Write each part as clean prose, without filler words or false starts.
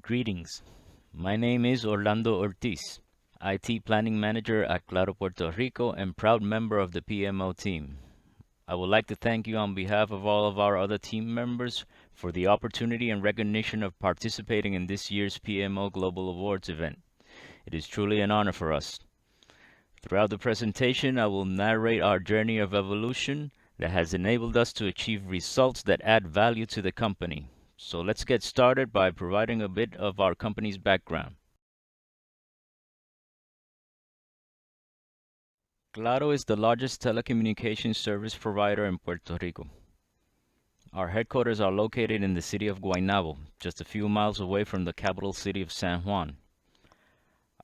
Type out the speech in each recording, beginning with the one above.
Greetings. My name is Orlando Ortiz, IT Planning Manager at Claro, Puerto Rico, and proud member of the PMO team. I would like to thank you on behalf of all of our other team members for the opportunity and recognition of participating in this year's PMO Global Awards event. It is truly an honor for us. Throughout the presentation, I will narrate our journey of evolution that has enabled us to achieve results that add value to the company. So let's get started by providing a bit of our company's background. Claro is the largest telecommunications service provider in Puerto Rico. Our headquarters are located in the city of Guaynabo, just a few miles away from the capital city of San Juan.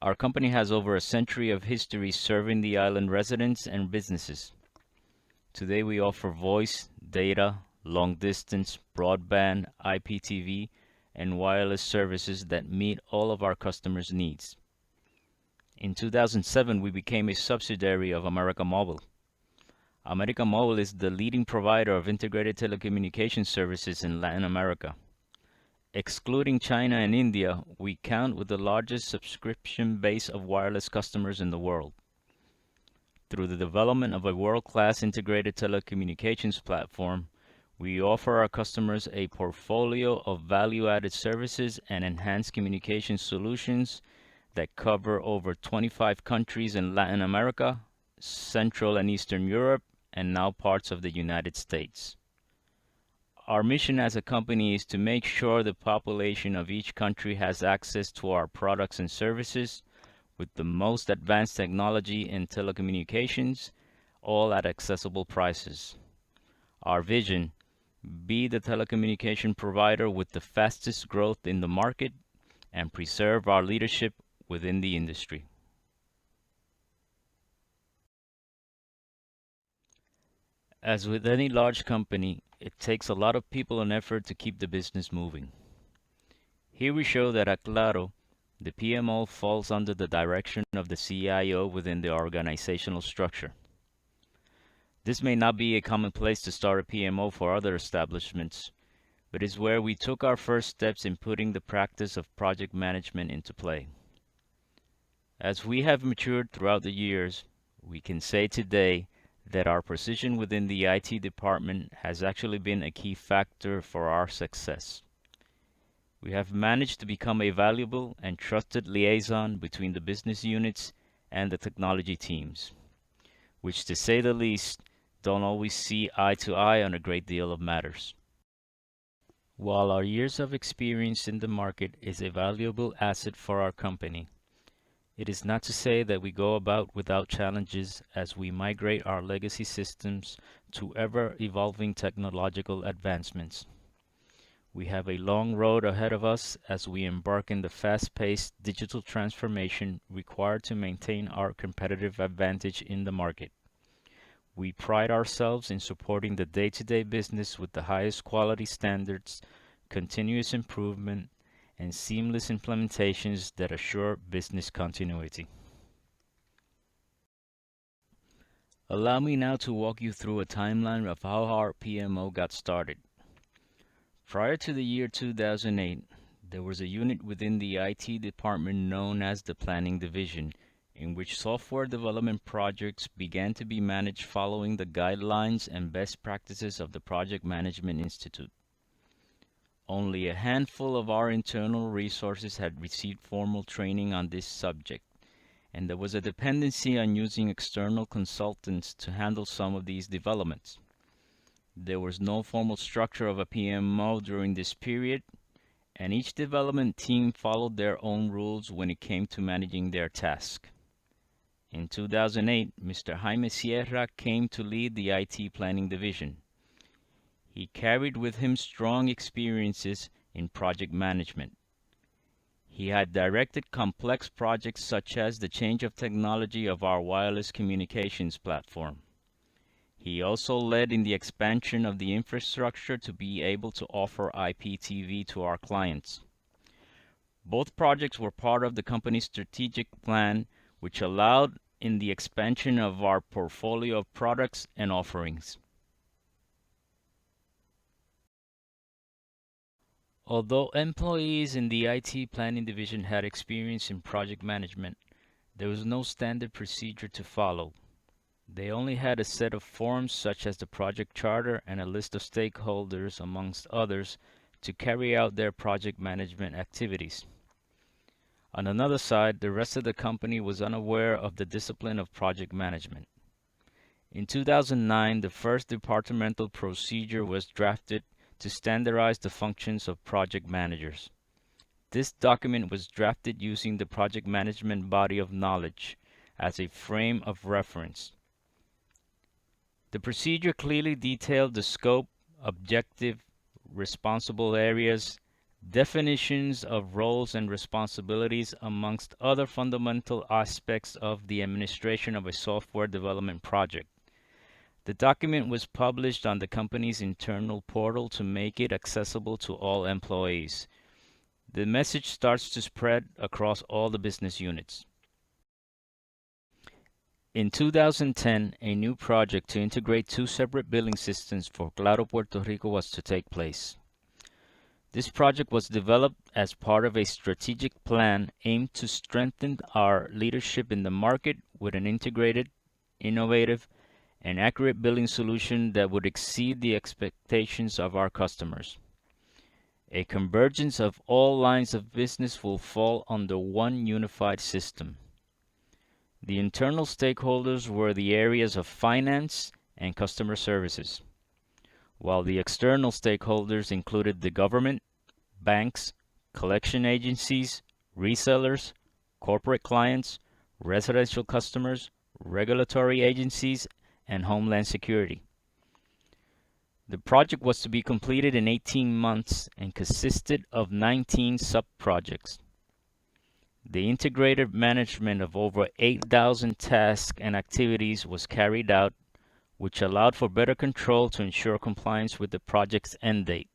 Our company has over a century of history serving the island residents and businesses. Today we offer voice, data, long distance, broadband, IPTV, and wireless services that meet all of our customers' needs. In 2007, we became a subsidiary of América Móvil. América Móvil is the leading provider of integrated telecommunication services in Latin America. Excluding China and India, we count with the largest subscription base of wireless customers in the world. Through the development of a world-class integrated telecommunications platform, we offer our customers a portfolio of value-added services and enhanced communication solutions that cover over 25 countries in Latin America, Central and Eastern Europe, and now parts of the United States. Our mission as a company is to make sure the population of each country has access to our products and services with the most advanced technology in telecommunications, all at accessible prices. Our vision: be the telecommunication provider with the fastest growth in the market and preserve our leadership within the industry. As with any large company, it takes a lot of people and effort to keep the business moving. Here we show that at Claro, the PMO falls under the direction of the CIO within the organizational structure. This may not be a common place to start a PMO for other establishments, but is where we took our first steps in putting the practice of project management into play. As we have matured throughout the years, we can say today that our position within the IT department has actually been a key factor for our success. We have managed to become a valuable and trusted liaison between the business units and the technology teams, which, to say the least, don't always see eye to eye on a great deal of matters. While our years of experience in the market is a valuable asset for our company, it is not to say that we go about without challenges as we migrate our legacy systems to ever-evolving technological advancements. We have a long road ahead of us as we embark in the fast-paced digital transformation required to maintain our competitive advantage in the market. We pride ourselves in supporting the day-to-day business with the highest quality standards, continuous improvement, and seamless implementations that assure business continuity. Allow me now to walk you through a timeline of how our PMO got started. Prior to the year 2008, there was a unit within the IT department known as the Planning Division, in which software development projects began to be managed following the guidelines and best practices of the Project Management Institute. Only a handful of our internal resources had received formal training on this subject, and there was a dependency on using external consultants to handle some of these developments. There was no formal structure of a PMO during this period, and each development team followed their own rules when it came to managing their task. In 2008, Mr. Jaime Sierra came to lead the IT Planning Division. He carried with him strong experiences in project management. He had directed complex projects such as the change of technology of our wireless communications platform. He also led in the expansion of the infrastructure to be able to offer IPTV to our clients. Both projects were part of the company's strategic plan, which allowed in the expansion of our portfolio of products and offerings. Although employees in the IT planning division had experience in project management, there was no standard procedure to follow. They only had a set of forms such as the project charter and a list of stakeholders, amongst others, to carry out their project management activities. On another side, the rest of the company was unaware of the discipline of project management. In 2009, the first departmental procedure was drafted to standardize the functions of project managers. This document was drafted using the project management body of knowledge as a frame of reference. The procedure clearly detailed the scope, objective, responsible areas, definitions of roles and responsibilities, amongst other fundamental aspects of the administration of a software development project. The document was published on the company's internal portal to make it accessible to all employees. The message starts to spread across all the business units. In 2010, a new project to integrate two separate billing systems for Claro, Puerto Rico was to take place. This project was developed as part of a strategic plan aimed to strengthen our leadership in the market with an integrated, innovative, and accurate billing solution that would exceed the expectations of our customers. A convergence of all lines of business will fall under one unified system. The internal stakeholders were the areas of finance and customer services, while the external stakeholders included the government, banks, collection agencies, resellers, corporate clients, residential customers, regulatory agencies, and Homeland Security. The project was to be completed in 18 months and consisted of 19 sub-projects. The integrated management of over 8,000 tasks and activities was carried out, which allowed for better control to ensure compliance with the project's end date.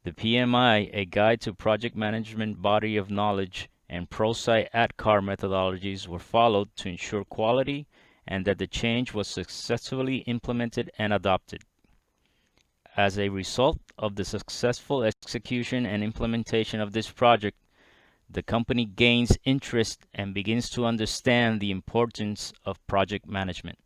The PMI, a guide to project management body of knowledge, and ProSci ADCAR methodologies were followed to ensure quality and that the change was successfully implemented and adopted. As a result of the successful execution and implementation of this project, the company gains interest and begins to understand the importance of project management.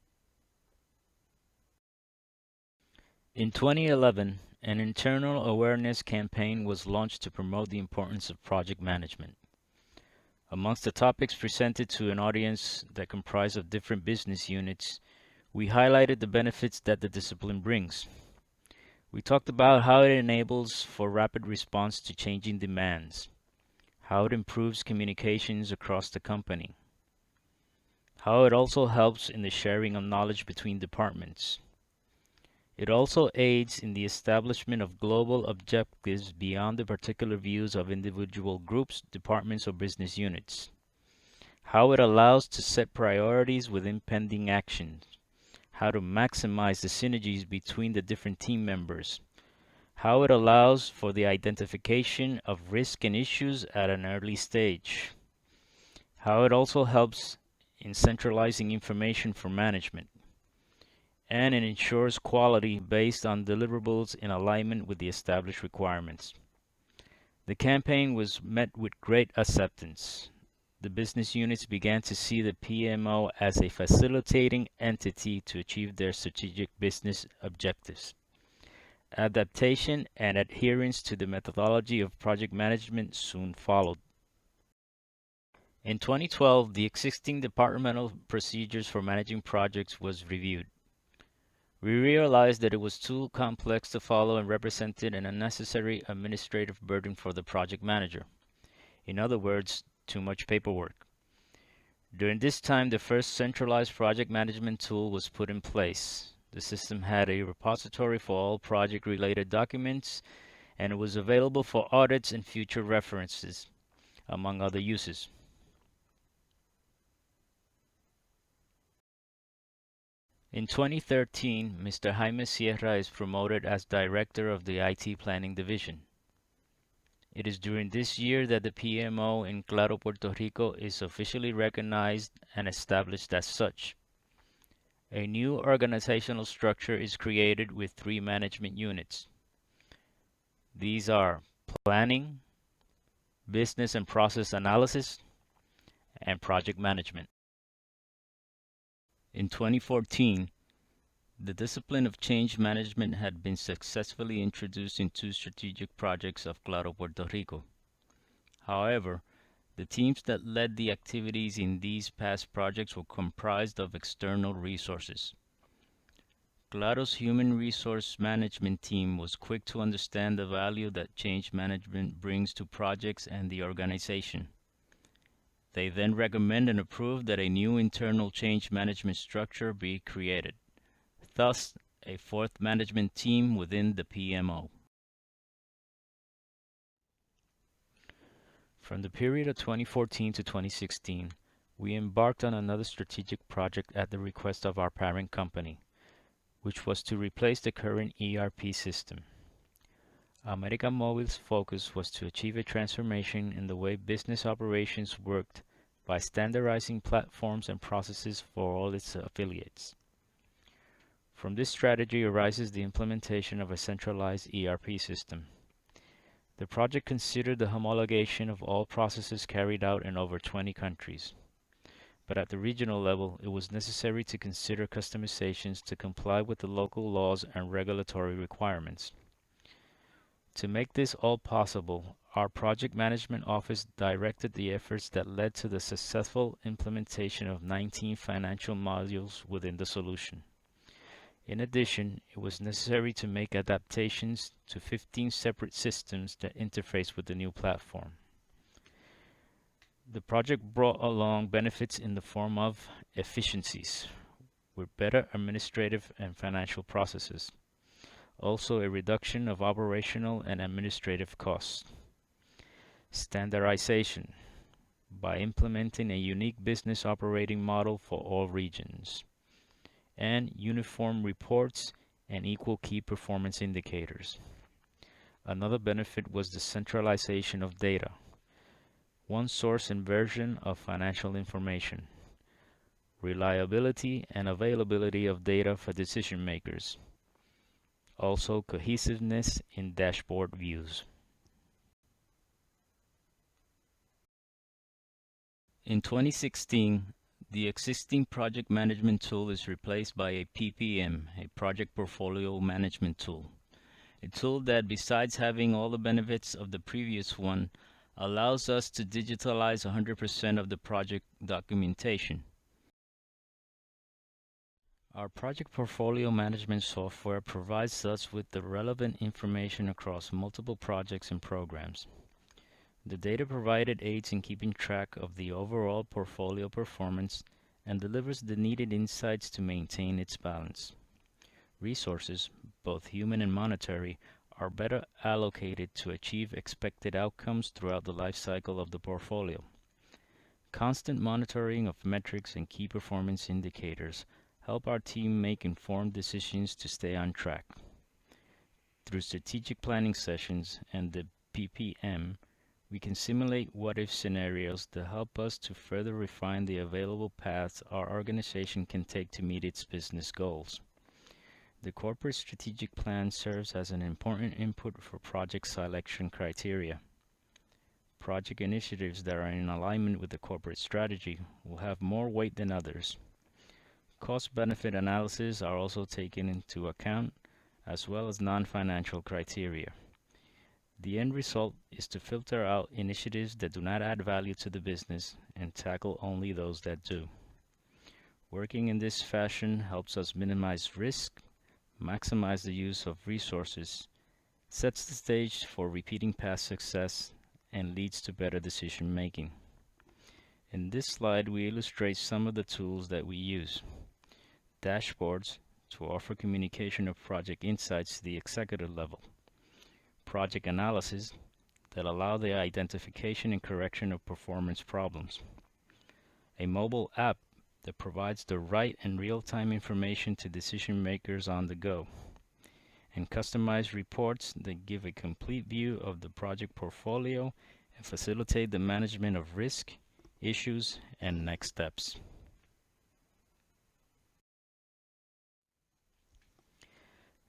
In 2011, an internal awareness campaign was launched to promote the importance of project management. Amongst the topics presented to an audience that comprised of different business units, we highlighted the benefits that the discipline brings. We talked about how it enables for rapid response to changing demands, how it improves communications across the company, how it also helps in the sharing of knowledge between departments. It also aids in the establishment of global objectives beyond the particular views of individual groups, departments, or business units. How it allows to set priorities within pending actions. How to maximize the synergies between the different team members. How it allows for the identification of risk and issues at an early stage. How it also helps in centralizing information for management. And it ensures quality based on deliverables in alignment with the established requirements. The campaign was met with great acceptance. The business units began to see the PMO as a facilitating entity to achieve their strategic business objectives. Adaptation and adherence to the methodology of project management soon followed. In 2012, the existing departmental procedures for managing projects was reviewed. We realized that it was too complex to follow and represented an unnecessary administrative burden for the project manager. In other words, too much paperwork. During this time, the first centralized project management tool was put in place. The system had a repository for all project-related documents, and it was available for audits and future references, among other uses. In 2013, Mr. Jaime Sierra is promoted as Director of the IT Planning Division. It is during this year that the PMO in Claro, Puerto Rico is officially recognized and established as such. A new organizational structure is created with 3 management units. These are planning, business and process analysis, and project management. In 2014, the discipline of change management had been successfully introduced in two strategic projects of Claro, Puerto Rico. However, the teams that led the activities in these past projects were comprised of external resources. Claro's human resource management team was quick to understand the value that change management brings to projects and the organization. They then recommend and approve that a new internal change management structure be created, thus a fourth management team within the PMO. From the period of 2014 to 2016, we embarked on another strategic project at the request of our parent company, which was to replace the current ERP system. America Mobil's focus was to achieve a transformation in the way business operations worked by standardizing platforms and processes for all its affiliates. From this strategy arises the implementation of a centralized ERP system. The project considered the homologation of all processes carried out in over 20 countries. But at the regional level, it was necessary to consider customizations to comply with the local laws and regulatory requirements. To make this all possible, our project management office directed the efforts that led to the successful implementation of 19 financial modules within the solution. In addition, it was necessary to make adaptations to 15 separate systems that interface with the new platform. The project brought along benefits in the form of efficiencies, with better administrative and financial processes. Also, a reduction of operational and administrative costs. Standardization, by implementing a unique business operating model for all regions. And uniform reports and equal key performance indicators. Another benefit was the centralization of data, one source and version of financial information, reliability and availability of data for decision makers, also cohesiveness in dashboard views. In 2016, the existing project management tool is replaced by a PPM, a project portfolio management tool. A tool that, besides having all the benefits of the previous one, allows us to digitalize 100% of the project documentation. Our project portfolio management software provides us with the relevant information across multiple projects and programs. The data provided aids in keeping track of the overall portfolio performance and delivers the needed insights to maintain its balance. Resources, both human and monetary, are better allocated to achieve expected outcomes throughout the life cycle of the portfolio. Constant monitoring of metrics and key performance indicators help our team make informed decisions to stay on track. Through strategic planning sessions and the PPM, we can simulate what-if scenarios to help us to further refine the available paths our organization can take to meet its business goals. The corporate strategic plan serves as an important input for project selection criteria. Project initiatives that are in alignment with the corporate strategy will have more weight than others. Cost-benefit analyses are also taken into account, as well as non-financial criteria. The end result is to filter out initiatives that do not add value to the business and tackle only those that do. Working in this fashion helps us minimize risk, maximize the use of resources, sets the stage for repeating past success, and leads to better decision making. In this slide, we illustrate some of the tools that we use. Dashboards to offer communication of project insights to the executive level. Project analysis that allow the identification and correction of performance problems. A mobile app that provides the right and real-time information to decision makers on the go. And customized reports that give a complete view of the project portfolio and facilitate the management of risk, issues, and next steps.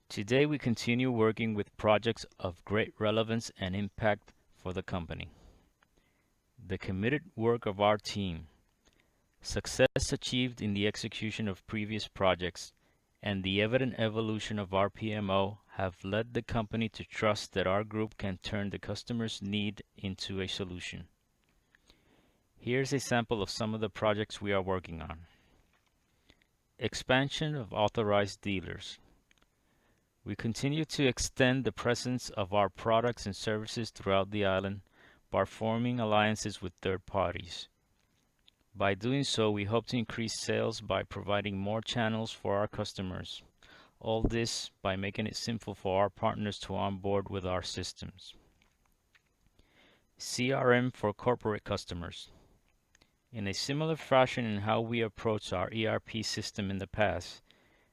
Today, we continue working with projects of great relevance and impact for the company. The committed work of our team, success achieved in the execution of previous projects, and the evident evolution of our PMO have led the company to trust that our group can turn the customer's need into a solution. Here's a sample of some of the projects we are working on. Expansion of authorized dealers. We continue to extend the presence of our products and services throughout the island by forming alliances with third parties. By doing so, we hope to increase sales by providing more channels for our customers. All this by making it simple for our partners to onboard with our systems. CRM for corporate customers. In a similar fashion in how we approach our ERP system in the past,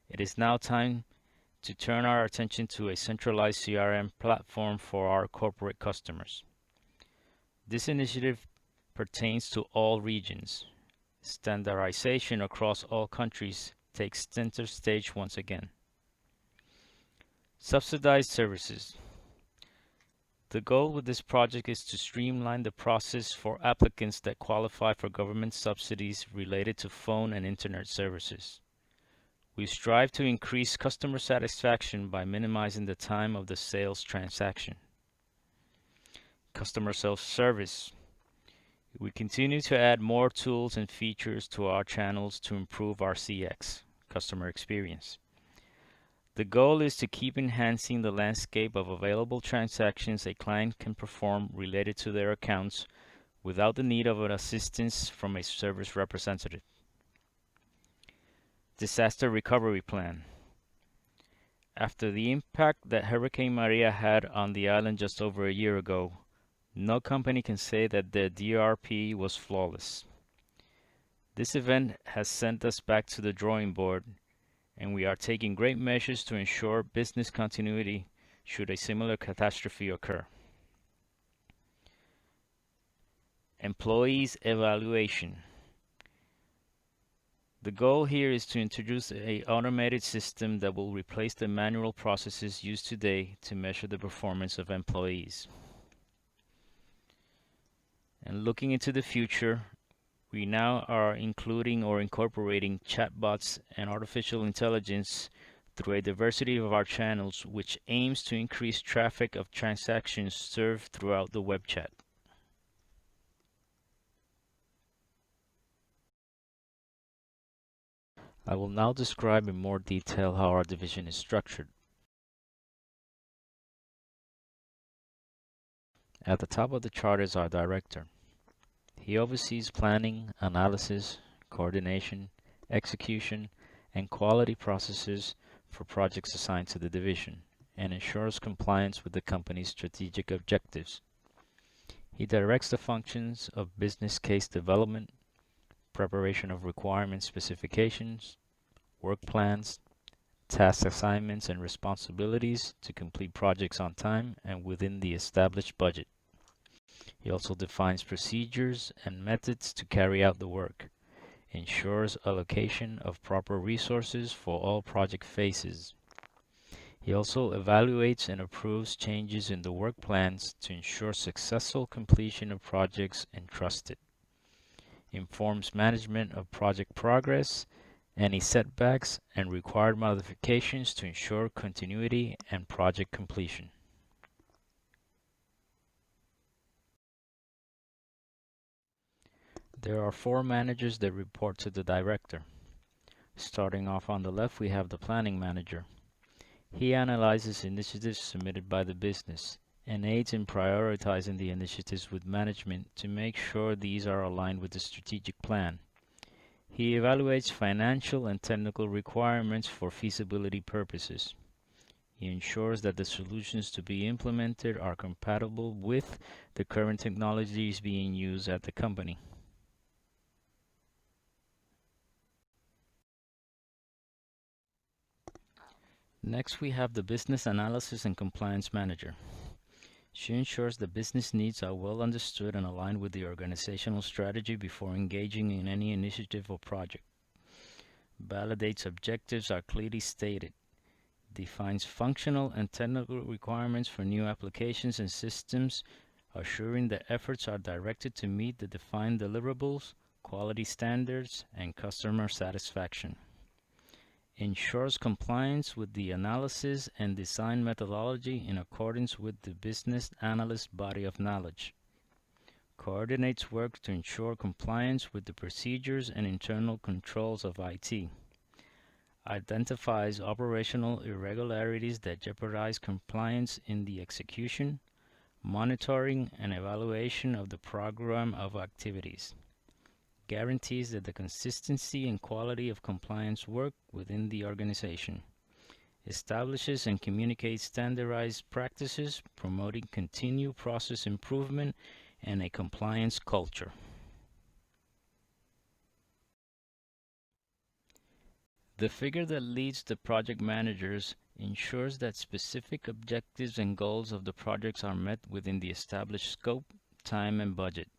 it is now time to turn our attention to a centralized CRM platform for our corporate customers. This initiative pertains to all regions. Standardization across all countries takes center stage once again. Subsidized services. The goal with this project is to streamline the process for applicants that qualify for government subsidies related to phone and internet services. We strive to increase customer satisfaction by minimizing the time of the sales transaction. Customer self-service. We continue to add more tools and features to our channels to improve our CX, customer experience. The goal is to keep enhancing the landscape of available transactions a client can perform related to their accounts without the need of an assistance from a service representative. Disaster recovery plan. After the impact that Hurricane Maria had on the island just over a year ago, no company can say that their DRP was flawless. This event has sent us back to the drawing board, and we are taking great measures to ensure business continuity should a similar catastrophe occur. Employees evaluation. The goal here is to introduce an automated system that will replace the manual processes used today to measure the performance of employees. And looking into the future, we now are including or incorporating chatbots and artificial intelligence through a diversity of our channels, which aims to increase traffic of transactions served throughout the web chat. I will now describe in more detail how our division is structured. At the top of the chart is our director. He oversees planning, analysis, coordination, execution, and quality processes for projects assigned to the division, and ensures compliance with the company's strategic objectives. He directs the functions of business case development, preparation of requirement specifications, work plans, task assignments and responsibilities to complete projects on time and within the established budget. He also defines procedures and methods to carry out the work, ensures allocation of proper resources for all project phases. He also evaluates and approves changes in the work plans to ensure successful completion of projects entrusted. Informs management of project progress, any setbacks, and required modifications to ensure continuity and project completion. There are 4 managers that report to the director. Starting off on the left, we have the planning manager. He analyzes initiatives submitted by the business and aids in prioritizing the initiatives with management to make sure these are aligned with the strategic plan. He evaluates financial and technical requirements for feasibility purposes. He ensures that the solutions to be implemented are compatible with the current technologies being used at the company. Next, we have the Business Analysis and Compliance Manager. She ensures the business needs are well understood and aligned with the organizational strategy before engaging in any initiative or project. Validates objectives are clearly stated. defines functional and technical requirements for new applications and systems, assuring that efforts are directed to meet the defined deliverables, quality standards, and customer satisfaction. Ensures compliance with the analysis and design methodology in accordance with the business analyst body of knowledge. Coordinates work to ensure compliance with the procedures and internal controls of IT. Identifies operational irregularities that jeopardize compliance in the execution, monitoring, and evaluation of the program of activities. Guarantees that the consistency and quality of compliance work within the organization. Establishes and communicates standardized practices, promoting continued process improvement and a compliance culture. The figure that leads the project managers ensures that specific objectives and goals of the projects are met within the established scope, time, and budget.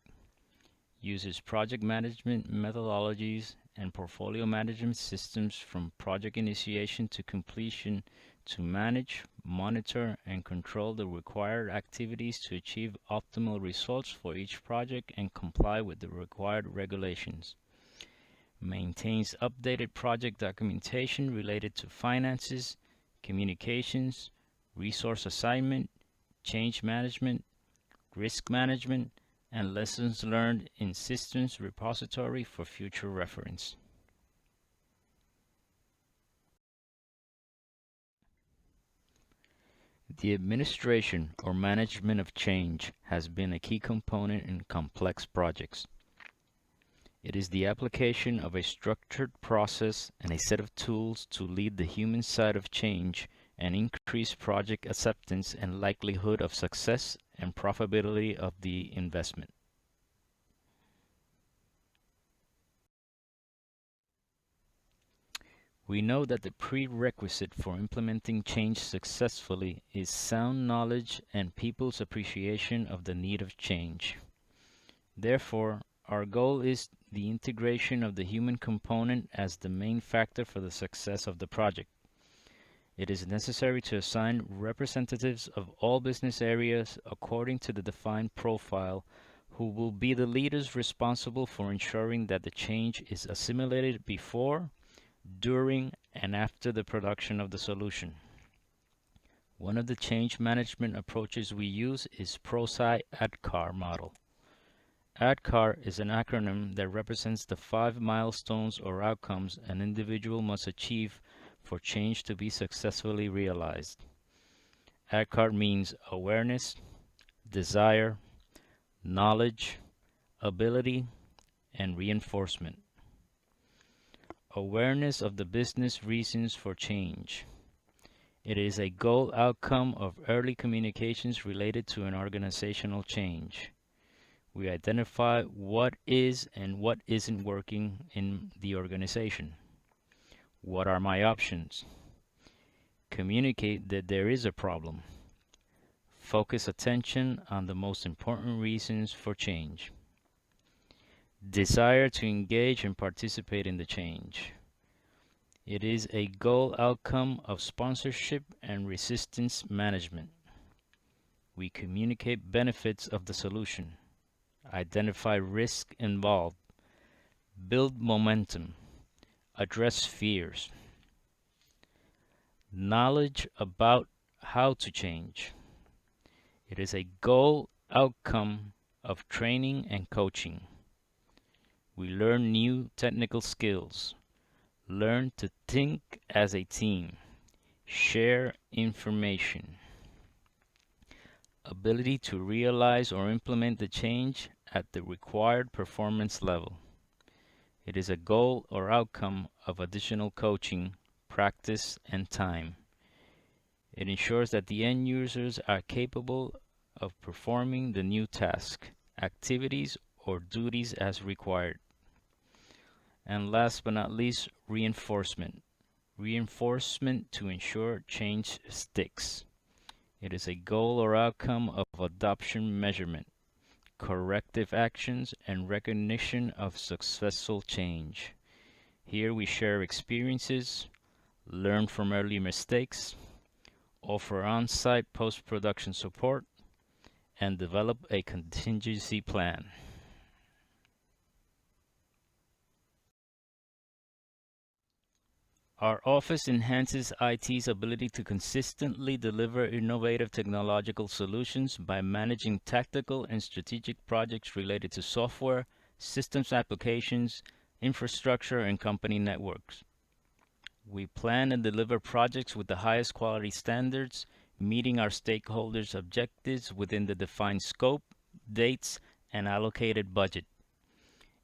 Uses project management methodologies and portfolio management systems from project initiation to completion to manage, monitor, and control the required activities to achieve optimal results for each project and comply with the required regulations. Maintains updated project documentation related to finances, communications, resource assignment, change management, risk management, and lessons learned in systems repository for future reference. The administration or management of change has been a key component in complex projects. It is the application of a structured process and a set of tools to lead the human side of change and increase project acceptance and likelihood of success and profitability of the investment. We know that the prerequisite for implementing change successfully is sound knowledge and people's appreciation of the need of change. Therefore, our goal is the integration of the human component as the main factor for the success of the project. It is necessary to assign representatives of all business areas according to the defined profile who will be the leaders responsible for ensuring that the change is assimilated before, during, and after the production of the solution. One of the change management approaches we use is ProSci-ADKAR model. ADKAR is an acronym that represents the 5 milestones or outcomes an individual must achieve for change to be successfully realized. ADKAR means awareness, desire, knowledge, ability, and reinforcement. Awareness of the business reasons for change. It is a goal outcome of early communications related to an organizational change. We identify what is and what isn't working in the organization. What are my options? Communicate that there is a problem. Focus attention on the most important reasons for change. Desire to engage and participate in the change. It is a goal outcome of sponsorship and resistance management. We communicate benefits of the solution. Identify risk involved, build momentum, address fears. Knowledge about how to change. It is a goal outcome of training and coaching. We learn new technical skills, learn to think as a team, share information. Ability to realize or implement the change at the required performance level. It is a goal or outcome of additional coaching, practice, and time. It ensures that the end users are capable of performing the new task, activities, or duties as required. And last but not least, reinforcement. Reinforcement to ensure change sticks. It is a goal or outcome of adoption measurement, corrective actions, and recognition of successful change. Here we share experiences, learn from early mistakes, offer on-site post-production support, and develop a contingency plan. Our office enhances IT's ability to consistently deliver innovative technological solutions by managing tactical and strategic projects related to software, systems applications, infrastructure, and company networks. We plan and deliver projects with the highest quality standards, meeting our stakeholders' objectives within the defined scope, dates, and allocated budget.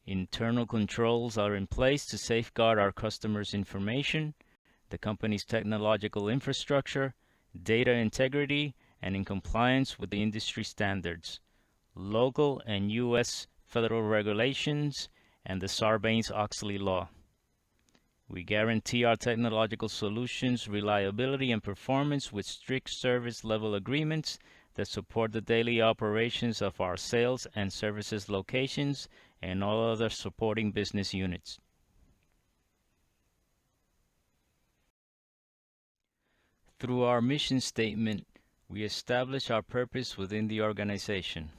Internal controls are in place to safeguard our customers' information, the company's technological infrastructure, data integrity, and in compliance with the industry standards, local and U.S. federal regulations, and the Sarbanes-Oxley law. We guarantee our technological solutions' reliability and performance with strict service level agreements that support the daily operations of our sales and services locations and all other supporting business units. Through our mission statement, we establish our purpose within the organization,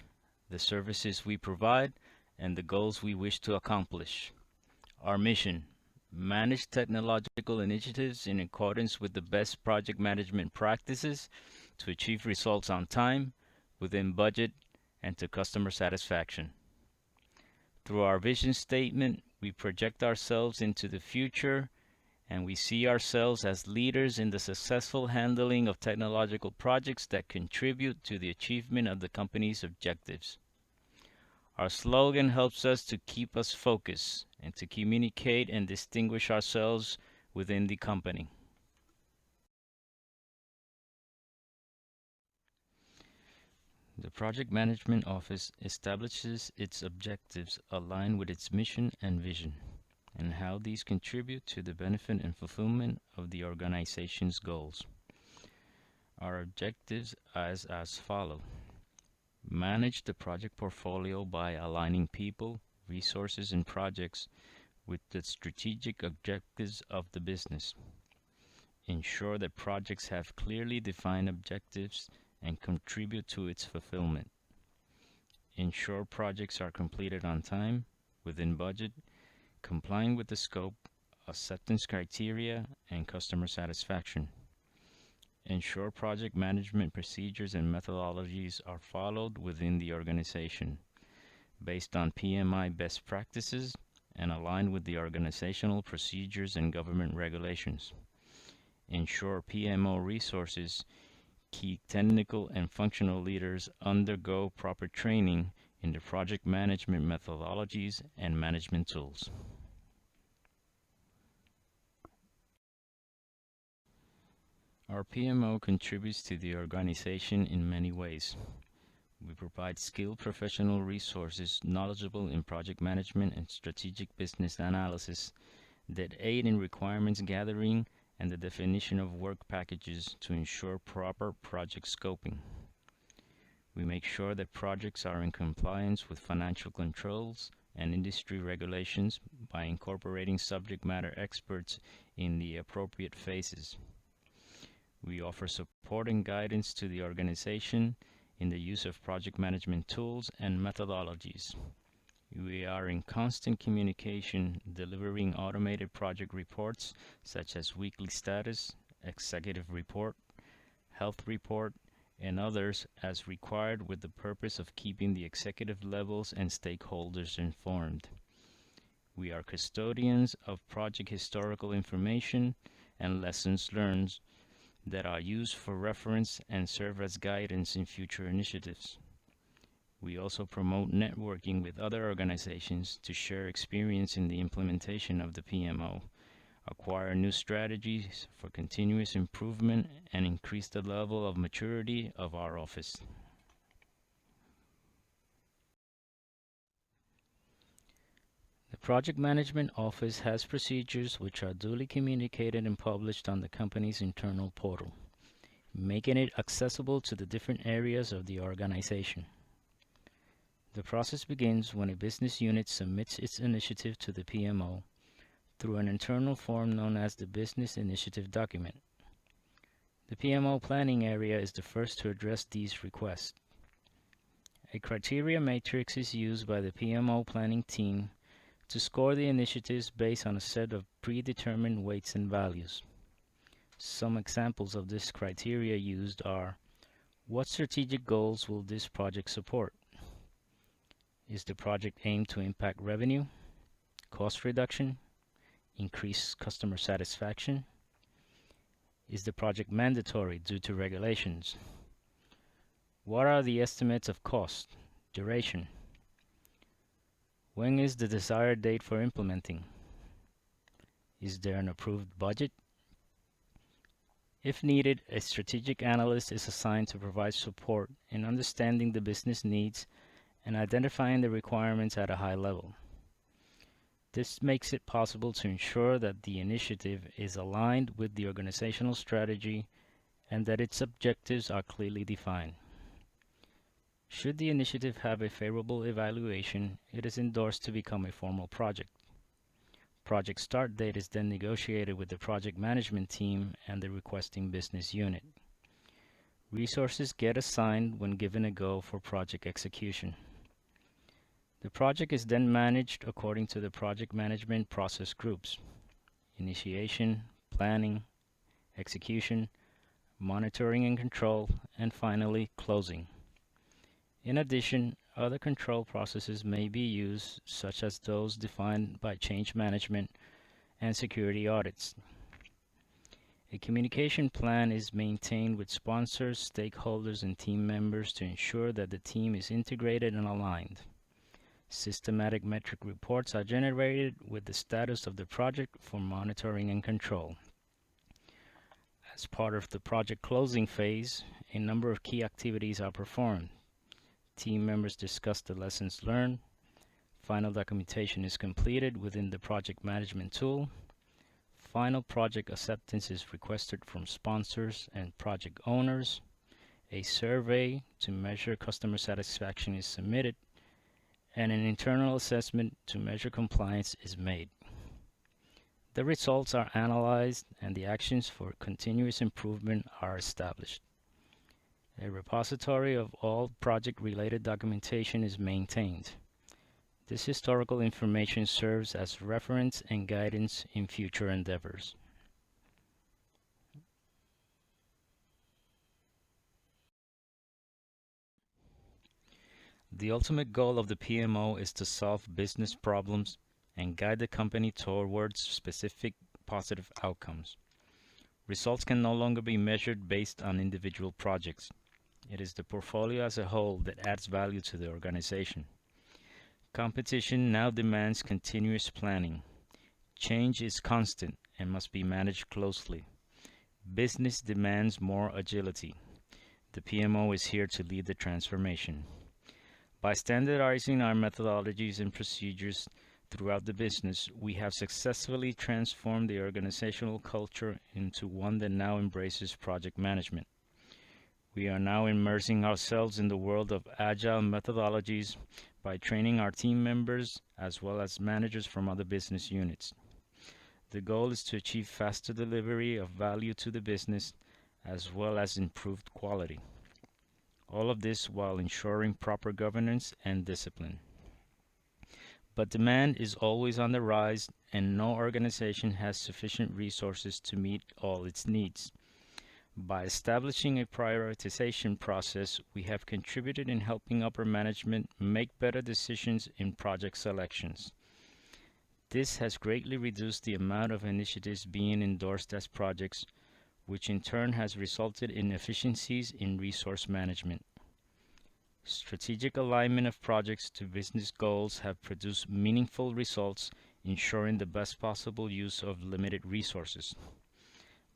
the services we provide, and the goals we wish to accomplish. Our mission: manage technological initiatives in accordance with the best project management practices to achieve results on time, within budget, and to customer satisfaction. Through our vision statement, we project ourselves into the future and we see ourselves as leaders in the successful handling of technological projects that contribute to the achievement of the company's objectives. Our slogan helps us to keep us focused and to communicate and distinguish ourselves within the company. The Project Management Office establishes its objectives aligned with its mission and vision, and how these contribute to the benefit and fulfillment of the organization's goals. Our objectives as follow. Manage the project portfolio by aligning people, resources, and projects with the strategic objectives of the business. Ensure that projects have clearly defined objectives and contribute to its fulfillment. Ensure projects are completed on time, within budget, complying with the scope, acceptance criteria, and customer satisfaction. Ensure project management procedures and methodologies are followed within the organization, based on PMI best practices and aligned with the organizational procedures and government regulations. Ensure PMO resources, key technical and functional leaders undergo proper training in the project management methodologies and management tools. Our PMO contributes to the organization in many ways. We provide skilled professional resources knowledgeable in project management and strategic business analysis that aid in requirements gathering and the definition of work packages to ensure proper project scoping. We make sure that projects are in compliance with financial controls and industry regulations by incorporating subject matter experts in the appropriate phases. We offer support and guidance to the organization in the use of project management tools and methodologies. We are in constant communication, delivering automated project reports such as weekly status, executive report, health report, and others as required with the purpose of keeping the executive levels and stakeholders informed. We are custodians of project historical information and lessons learned that are used for reference and serve as guidance in future initiatives. We also promote networking with other organizations to share experience in the implementation of the PMO, acquire new strategies for continuous improvement, and increase the level of maturity of our office. The Project Management Office has procedures which are duly communicated and published on the company's internal portal, making it accessible to the different areas of the organization. The process begins when a business unit submits its initiative to the PMO, through an internal form known as the Business Initiative Document. The PMO planning area is the first to address these requests. A criteria matrix is used by the PMO planning team to score the initiatives based on a set of predetermined weights and values. Some examples of this criteria used are: what strategic goals will this project support? Is the project aimed to impact revenue, cost reduction, increase customer satisfaction? Is the project mandatory due to regulations? What are the estimates of cost, duration? When is the desired date for implementing? Is there an approved budget? If needed, a strategic analyst is assigned to provide support in understanding the business needs and identifying the requirements at a high level. This makes it possible to ensure that the initiative is aligned with the organizational strategy and that its objectives are clearly defined. Should the initiative have a favorable evaluation, it is endorsed to become a formal project. Project start date is then negotiated with the project management team and the requesting business unit. Resources get assigned when given a go for project execution. The project is then managed according to the project management process groups: initiation, planning, execution, monitoring and control, and finally closing. In addition, other control processes may be used, such as those defined by change management and security audits. A communication plan is maintained with sponsors, stakeholders, and team members to ensure that the team is integrated and aligned. Systematic metric reports are generated with the status of the project for monitoring and control. As part of the project closing phase, a number of key activities are performed. Team members discuss the lessons learned. Final documentation is completed within the project management tool. Final project acceptance is requested from sponsors and project owners. A survey to measure customer satisfaction is submitted, and an internal assessment to measure compliance is made. The results are analyzed and the actions for continuous improvement are established. A repository of all project-related documentation is maintained. This historical information serves as reference and guidance in future endeavors. The ultimate goal of the PMO is to solve business problems and guide the company towards specific positive outcomes. Results can no longer be measured based on individual projects. It is the portfolio as a whole that adds value to the organization. Competition now demands continuous planning. Change is constant and must be managed closely. Business demands more agility. The PMO is here to lead the transformation. By standardizing our methodologies and procedures throughout the business, we have successfully transformed the organizational culture into one that now embraces project management. We are now immersing ourselves in the world of agile methodologies by training our team members as well as managers from other business units. The goal is to achieve faster delivery of value to the business as well as improved quality. All of this while ensuring proper governance and discipline. But demand is always on the rise, and no organization has sufficient resources to meet all its needs. By establishing a prioritization process, we have contributed in helping upper management make better decisions in project selections. This has greatly reduced the amount of initiatives being endorsed as projects, which in turn has resulted in efficiencies in resource management. Strategic alignment of projects to business goals have produced meaningful results, ensuring the best possible use of limited resources.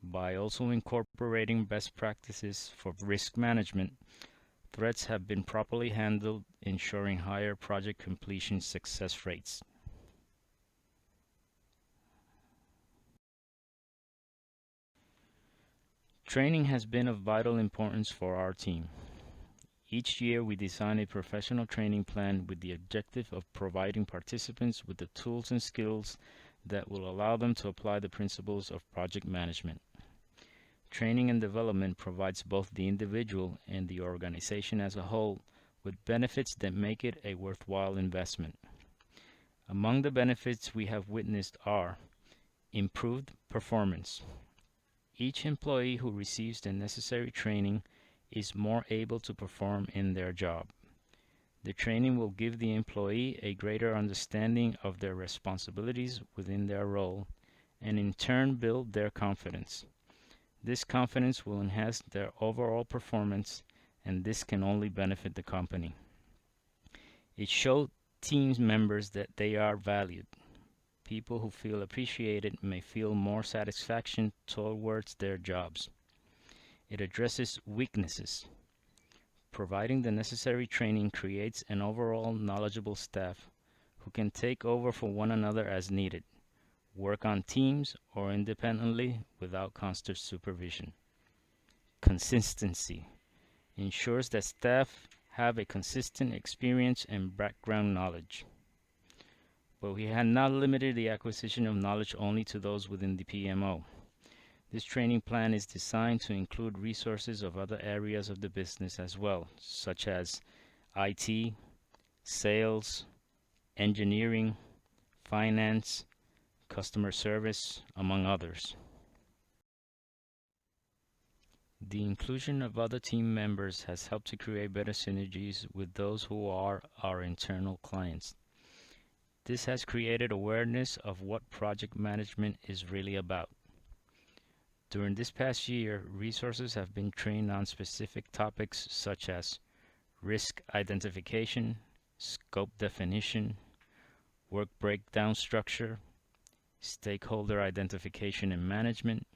By also incorporating best practices for risk management, threats have been properly handled, ensuring higher project completion success rates. Training has been of vital importance for our team. Each year, we design a professional training plan with the objective of providing participants with the tools and skills that will allow them to apply the principles of project management. Training and development provides both the individual and the organization as a whole with benefits that make it a worthwhile investment. Among the benefits we have witnessed are improved performance. Each employee who receives the necessary training is more able to perform in their job. The training will give the employee a greater understanding of their responsibilities within their role and in turn build their confidence. This confidence will enhance their overall performance, and this can only benefit the company. It shows team members that they are valued. People who feel appreciated may feel more satisfaction towards their jobs. It addresses weaknesses. Providing the necessary training creates an overall knowledgeable staff who can take over for one another as needed, work on teams or independently without constant supervision. Consistency ensures that staff have a consistent experience and background knowledge. But we had not limited the acquisition of knowledge only to those within the PMO. This training plan is designed to include resources of other areas of the business as well, such as IT, sales, engineering, finance, customer service, among others. The inclusion of other team members has helped to create better synergies with those who are our internal clients. This has created awareness of what project management is really about. During this past year, resources have been trained on specific topics such as risk identification, scope definition, work breakdown structure, stakeholder identification and management,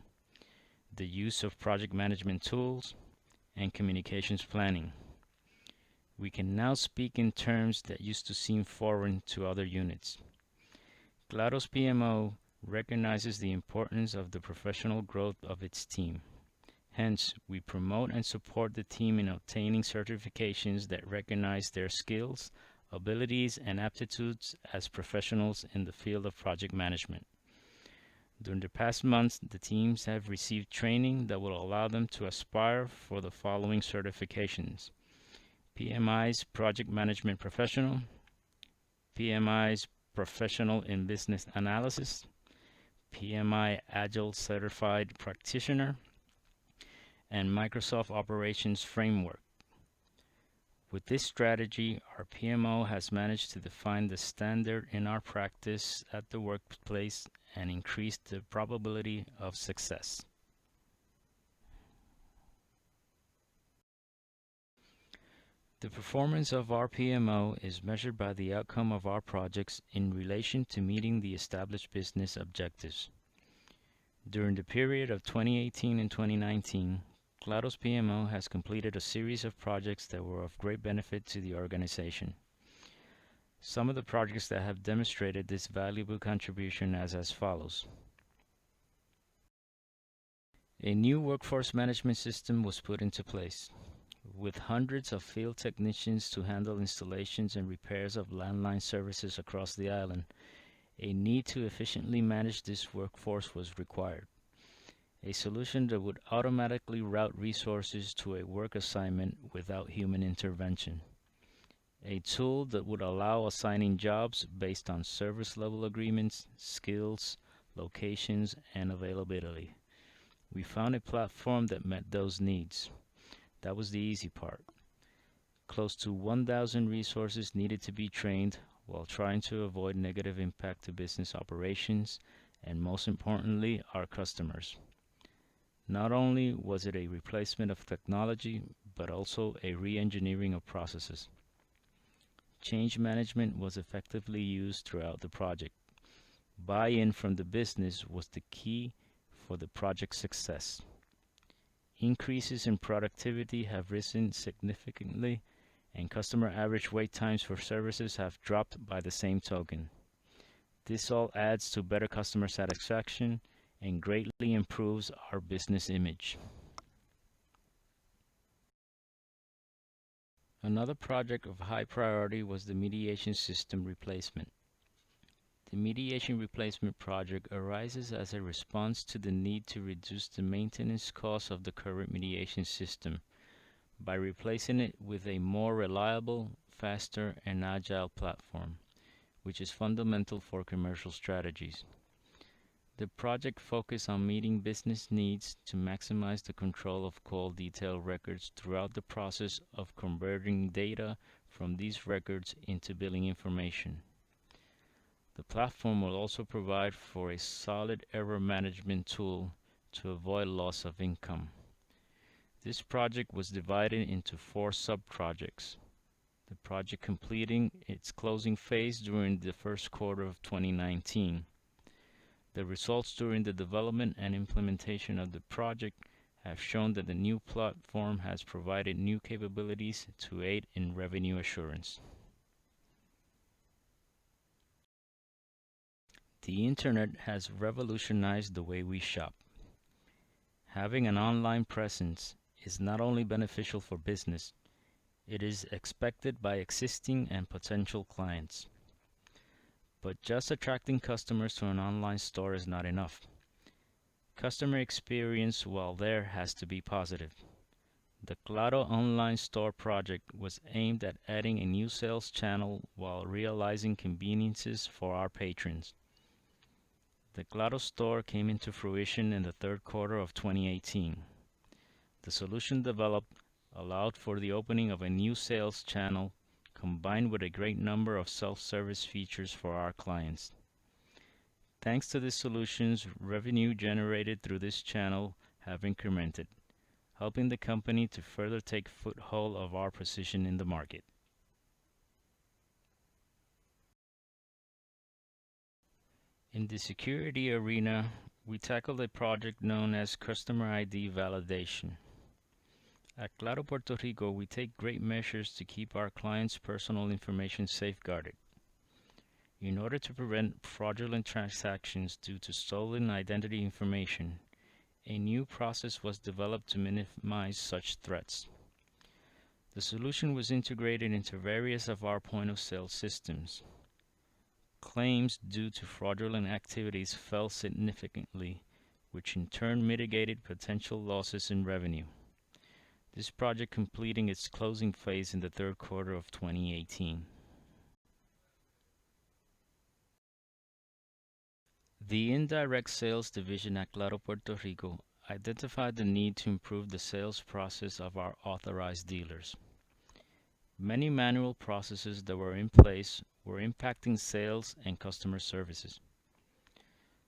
the use of project management tools, and communications planning. We can now speak in terms that used to seem foreign to other units. Claro's PMO recognizes the importance of the professional growth of its team. Hence, we promote and support the team in obtaining certifications that recognize their skills, abilities, and aptitudes as professionals in the field of project management. During the past months, the teams have received training that will allow them to aspire for the following certifications: PMI's Project Management Professional, PMI's Professional in Business Analysis, PMI Agile Certified Practitioner, and Microsoft Operations Framework. With this strategy, our PMO has managed to define the standard in our practice at the workplace and increase the probability of success. The performance of our PMO is measured by the outcome of our projects in relation to meeting the established business objectives. During the period of 2018 and 2019, Claro's PMO has completed a series of projects that were of great benefit to the organization. Some of the projects that have demonstrated this valuable contribution as follows. A new workforce management system was put into place. With hundreds of field technicians to handle installations and repairs of landline services across the island, a need to efficiently manage this workforce was required. A solution that would automatically route resources to a work assignment without human intervention. A tool that would allow assigning jobs based on service level agreements, skills, locations, and availability. We found a platform that met those needs. That was the easy part. Close to 1,000 resources needed to be trained while trying to avoid negative impact to business operations and, most importantly, our customers. Not only was it a replacement of technology, but also a re-engineering of processes. Change management was effectively used throughout the project. Buy-in from the business was the key for the project's success. Increases in productivity have risen significantly, and customer average wait times for services have dropped by the same token. This all adds to better customer satisfaction and greatly improves our business image. Another project of high priority was the mediation system replacement. The mediation replacement project arises as a response to the need to reduce the maintenance costs of the current mediation system by replacing it with a more reliable, faster, and agile platform, which is fundamental for commercial strategies. The project focused on meeting business needs to maximize the control of call detail records throughout the process of converting data from these records into billing information. The platform will also provide for a solid error management tool to avoid loss of income. This project was divided into 4 sub-projects, the project completing its closing phase during the first quarter of 2019. The results during the development and implementation of the project have shown that the new platform has provided new capabilities to aid in revenue assurance. The internet has revolutionized the way we shop. Having an online presence is not only beneficial for business, it is expected by existing and potential clients. But just attracting customers to an online store is not enough. Customer experience while there has to be positive. The Claro online store project was aimed at adding a new sales channel while realizing conveniences for our patrons. The Claro store came into fruition in the third quarter of 2018. The solution developed allowed for the opening of a new sales channel combined with a great number of self-service features for our clients. Thanks to these solutions, revenue generated through this channel have incremented, helping the company to further take foothold of our position in the market. In the security arena, we tackled a project known as Customer ID Validation. At Claro, Puerto Rico, we take great measures to keep our clients' personal information safeguarded. In order to prevent fraudulent transactions due to stolen identity information, a new process was developed to minimize such threats. The solution was integrated into various of our point-of-sale systems. Claims due to fraudulent activities fell significantly, which in turn mitigated potential losses in revenue. This project completing its closing phase in the third quarter of 2018. The indirect sales division at Claro Puerto Rico identified the need to improve the sales process of our authorized dealers. Many manual processes that were in place were impacting sales and customer services.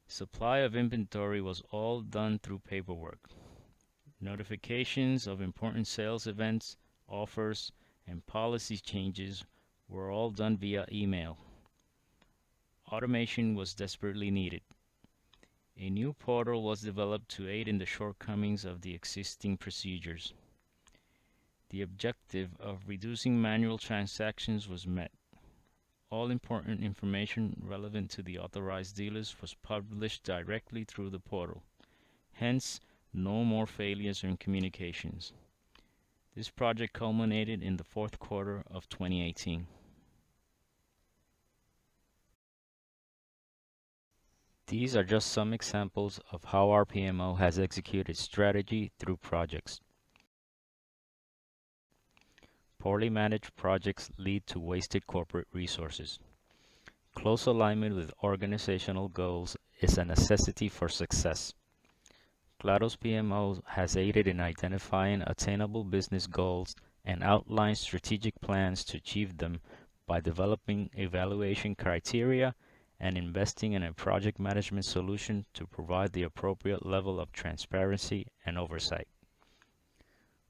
Supply of inventory was all done through paperwork. Notifications of important sales events, offers, and policy changes were all done via email. Automation was desperately needed. A new portal was developed to aid in the shortcomings of the existing procedures. The objective of reducing manual transactions was met. All important information relevant to the authorized dealers was published directly through the portal. Hence, no more failures in communications. This project culminated in the fourth quarter of 2018. These are just some examples of how our PMO has executed strategy through projects. Poorly managed projects lead to wasted corporate resources. Close alignment with organizational goals is a necessity for success. Claro's PMO has aided in identifying attainable business goals and outlined strategic plans to achieve them by developing evaluation criteria and investing in a project management solution to provide the appropriate level of transparency and oversight.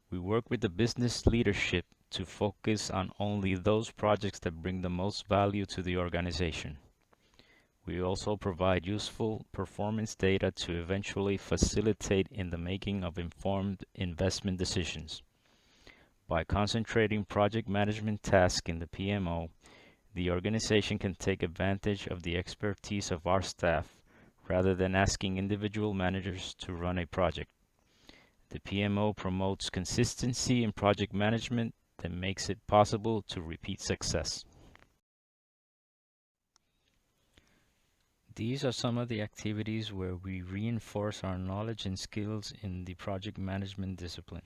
We work with the business leadership to focus on only those projects that bring the most value to the organization. We also provide useful performance data to eventually facilitate in the making of informed investment decisions. By concentrating project management tasks in the PMO, the organization can take advantage of the expertise of our staff rather than asking individual managers to run a project. The PMO promotes consistency in project management that makes it possible to repeat success. These are some of the activities where we reinforce our knowledge and skills in the project management discipline.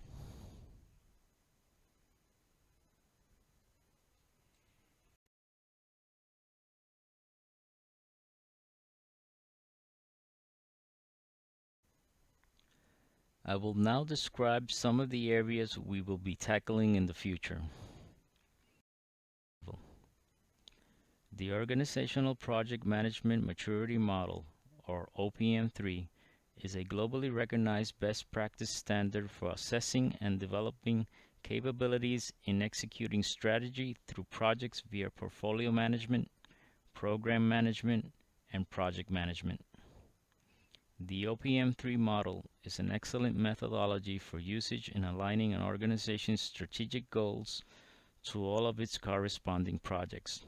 I will now describe some of the areas we will be tackling in the future. The Organizational Project Management Maturity Model, or OPM3, is a globally recognized best practice standard for assessing and developing capabilities in executing strategy through projects via portfolio management, program management, and project management. The OPM3 model is an excellent methodology for usage in aligning an organization's strategic goals to all of its corresponding projects.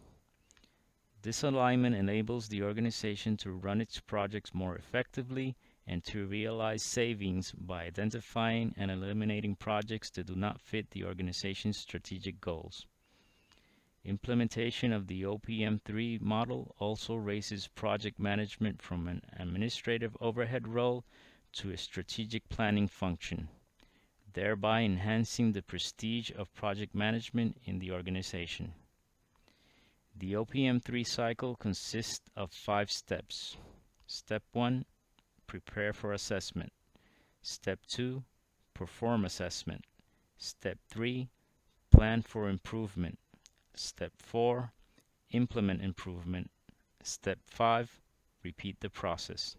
This alignment enables the organization to run its projects more effectively and to realize savings by identifying and eliminating projects that do not fit the organization's strategic goals. Implementation of the OPM3 model also raises project management from an administrative overhead role to a strategic planning function, thereby enhancing the prestige of project management in the organization. The OPM3 cycle consists of 5 steps. Step 1, prepare for assessment. Step 2, perform assessment. Step 3, plan for improvement. Step 4, implement improvement. Step 5, repeat the process.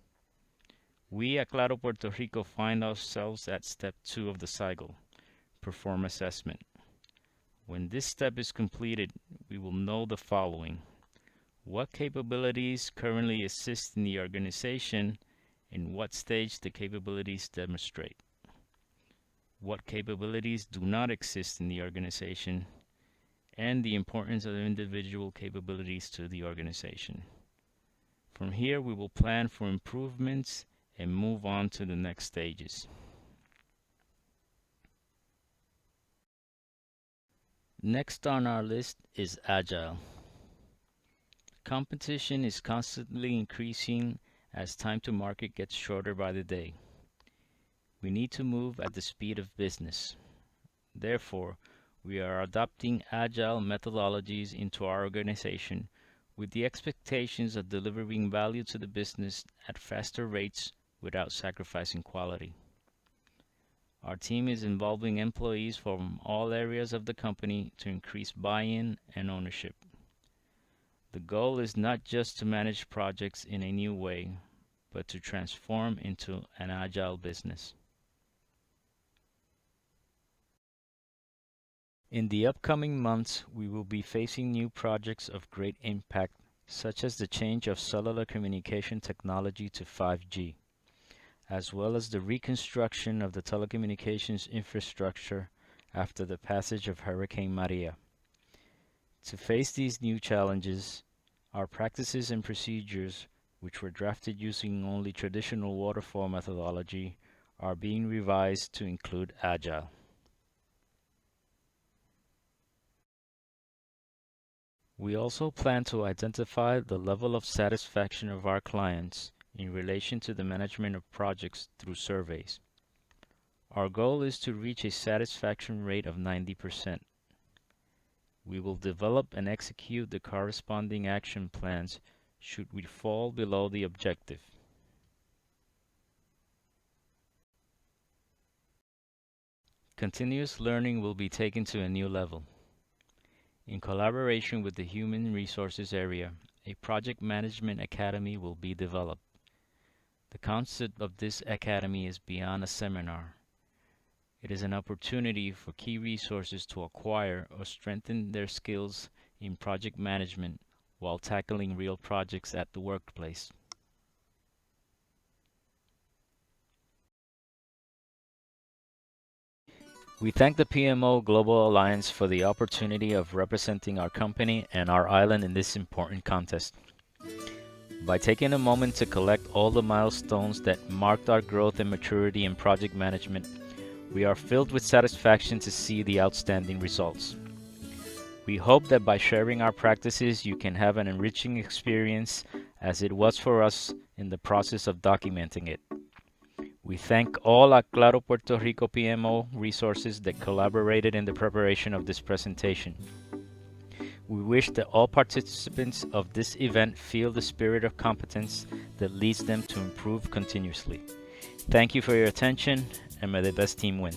We at Claro, Puerto Rico find ourselves at step 2 of the cycle, perform assessment. When this step is completed, we will know the following: what capabilities currently exist in the organization and what stage the capabilities demonstrate. What capabilities do not exist in the organization and the importance of individual capabilities to the organization. From here, we will plan for improvements and move on to the next stages. Next on our list is Agile. Competition is constantly increasing as time to market gets shorter by the day. We need to move at the speed of business. Therefore, we are adopting Agile methodologies into our organization with the expectations of delivering value to the business at faster rates without sacrificing quality. Our team is involving employees from all areas of the company to increase buy-in and ownership. The goal is not just to manage projects in a new way, but to transform into an agile business. In the upcoming months, we will be facing new projects of great impact, such as the change of cellular communication technology to 5G, as well as the reconstruction of the telecommunications infrastructure after the passage of Hurricane Maria. To face these new challenges, our practices and procedures, which were drafted using only traditional waterfall methodology, are being revised to include Agile. We also plan to identify the level of satisfaction of our clients in relation to the management of projects through surveys. Our goal is to reach a satisfaction rate of 90%. We will develop and execute the corresponding action plans should we fall below the objective. Continuous learning will be taken to a new level. In collaboration with the Human Resources area, a Project Management Academy will be developed. The concept of this academy is beyond a seminar. It is an opportunity for key resources to acquire or strengthen their skills in project management while tackling real projects at the workplace. We thank the PMO Global Alliance for the opportunity of representing our company and our island in this important contest. By taking a moment to collect all the milestones that marked our growth and maturity in project management, we are filled with satisfaction to see the outstanding results. We hope that by sharing our practices, you can have an enriching experience as it was for us in the process of documenting it. We thank all our Claro Puerto Rico PMO resources that collaborated in the preparation of this presentation. We wish that all participants of this event feel the spirit of competence that leads them to improve continuously. Thank you for your attention, and may the best team win.